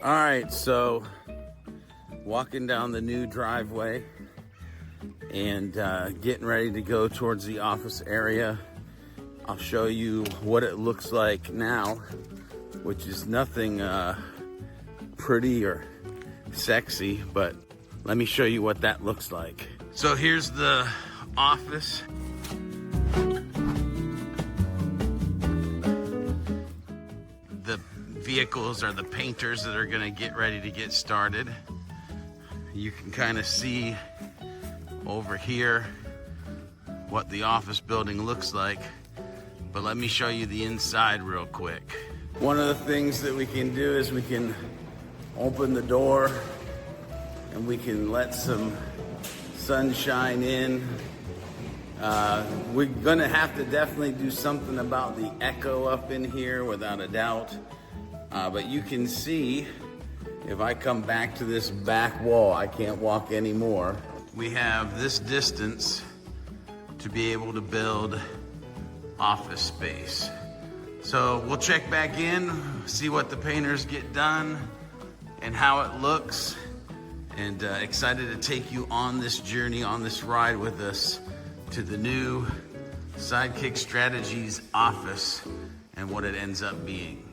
All right, so walking down the new driveway and getting ready to go towards the office area. I'll show you what it looks like now, which is nothing pretty or sexy, but let me show you what that looks like. So here's the office. The vehicles are the painters that are gonna get ready to get started. You can kind of see over here what the office building looks like, but let me show you the inside real quick. One of the things that we can do is we can open the door and we can let some sunshine in. We're gonna have to definitely do something about the echo up in here, without a doubt. But you can see, if I come back to this back wall, I can't walk anymore. We have this distance to be able to build office space. So we'll check back in, see what the painters get done and how it looks. And excited to take you on this journey, on this ride with us to the new Sidekick Strategies office and what it ends up being.